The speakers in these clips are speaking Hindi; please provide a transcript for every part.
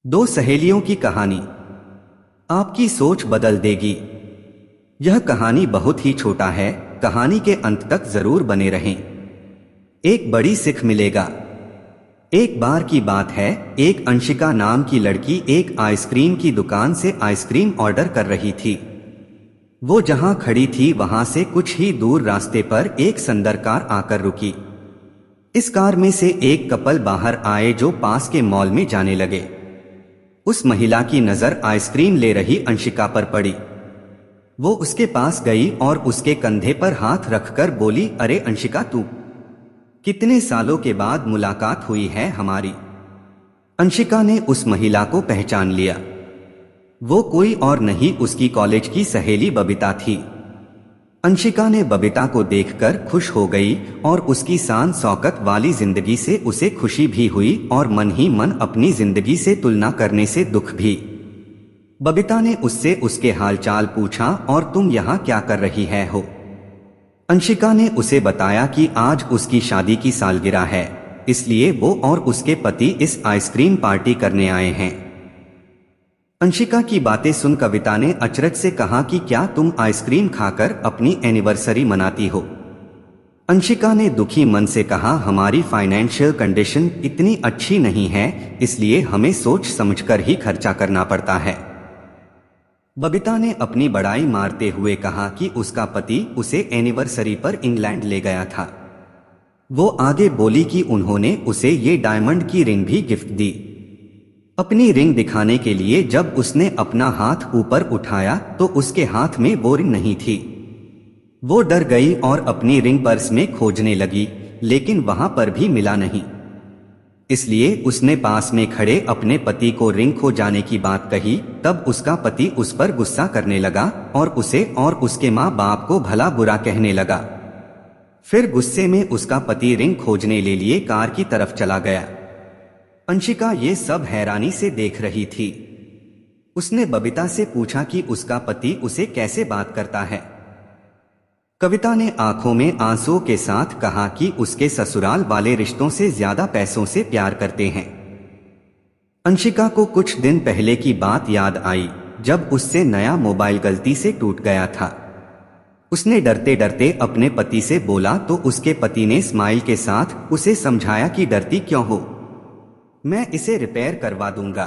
दो सहेलियों की कहानी आपकी सोच बदल देगी। यह कहानी बहुत ही छोटा है, कहानी के अंत तक जरूर बने रहें। एक बड़ी सीख मिलेगा। एक बार की बात है, एक अंशिका नाम की लड़की एक आइसक्रीम की दुकान से आइसक्रीम ऑर्डर कर रही थी। वो जहां खड़ी थी वहां से कुछ ही दूर रास्ते पर एक सुंदर कार आकर रुकी। इस कार में से एक कपल बाहर आए जो पास के मॉल में जाने लगे। उस महिला की नजर आइसक्रीम ले रही अंशिका पर पड़ी। वो उसके पास गई और उसके कंधे पर हाथ रखकर बोली, अरे अंशिका, तू, कितने सालों के बाद मुलाकात हुई है हमारी। अंशिका ने उस महिला को पहचान लिया। वो कोई और नहीं, उसकी कॉलेज की सहेली बबीता थी। अंशिका ने बबीता को देखकर खुश हो गई और उसकी शान शौकत वाली जिंदगी से उसे खुशी भी हुई और मन ही मन अपनी जिंदगी से तुलना करने से दुख भी। बबीता ने उससे उसके हालचाल पूछा, और तुम यहाँ क्या कर रही है हो। अंशिका ने उसे बताया कि आज उसकी शादी की सालगिरह है, इसलिए वो और उसके पति इस आइसक्रीम पार्टी करने आए हैं। अंशिका की बातें सुन कविता ने अचरज से कहा कि क्या तुम आइसक्रीम खाकर अपनी एनिवर्सरी मनाती हो। अंशिका ने दुखी मन से कहा, हमारी फाइनेंशियल कंडीशन इतनी अच्छी नहीं है, इसलिए हमें सोच समझकर ही खर्चा करना पड़ता है। बबीता ने अपनी बड़ाई मारते हुए कहा कि उसका पति उसे एनिवर्सरी पर इंग्लैंड ले गया था। वो आगे बोली कि उन्होंने उसे ये डायमंड की रिंग भी गिफ्ट दी। अपनी रिंग दिखाने के लिए जब उसने अपना हाथ ऊपर उठाया तो उसके हाथ में वो रिंग नहीं थी। वो डर गई और अपनी रिंग पर्स में खोजने लगी, लेकिन वहां पर भी मिला नहीं। इसलिए उसने पास में खड़े अपने पति को रिंग खो जाने की बात कही। तब उसका पति उस पर गुस्सा करने लगा और उसे और उसके माँ बाप को भला बुरा कहने लगा। फिर गुस्से में उसका पति रिंग खोजने ले लिए कार की तरफ चला गया। अंशिका ये सब हैरानी से देख रही थी। उसने बबीता से पूछा कि उसका पति उसे कैसे बात करता है। कविता ने आंखों में आंसुओं के साथ कहा कि उसके ससुराल वाले रिश्तों से ज्यादा पैसों से प्यार करते हैं। अंशिका को कुछ दिन पहले की बात याद आई, जब उससे नया मोबाइल गलती से टूट गया था। उसने डरते डरते अपने पति से बोला तो उसके पति ने स्माइल के साथ उसे समझाया कि डरती क्यों हो, मैं इसे रिपेयर करवा दूंगा।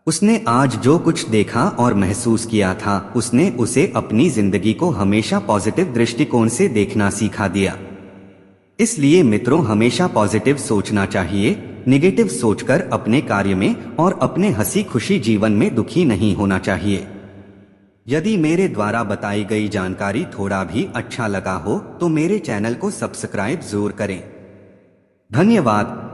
उसने आज जो कुछ देखा और महसूस किया था, उसने उसे अपनी जिंदगी को हमेशा पॉजिटिव दृष्टिकोण से देखना सिखा दिया। इसलिए मित्रों, हमेशा पॉजिटिव सोचना चाहिए, नेगेटिव सोचकर अपने कार्य में और अपने हंसी खुशी जीवन में दुखी नहीं होना चाहिए। यदि मेरे द्वारा बताई गई जानकारी थोड़ा भी अच्छा लगा हो तो मेरे चैनल को सब्सक्राइब जरूर करें। धन्यवाद।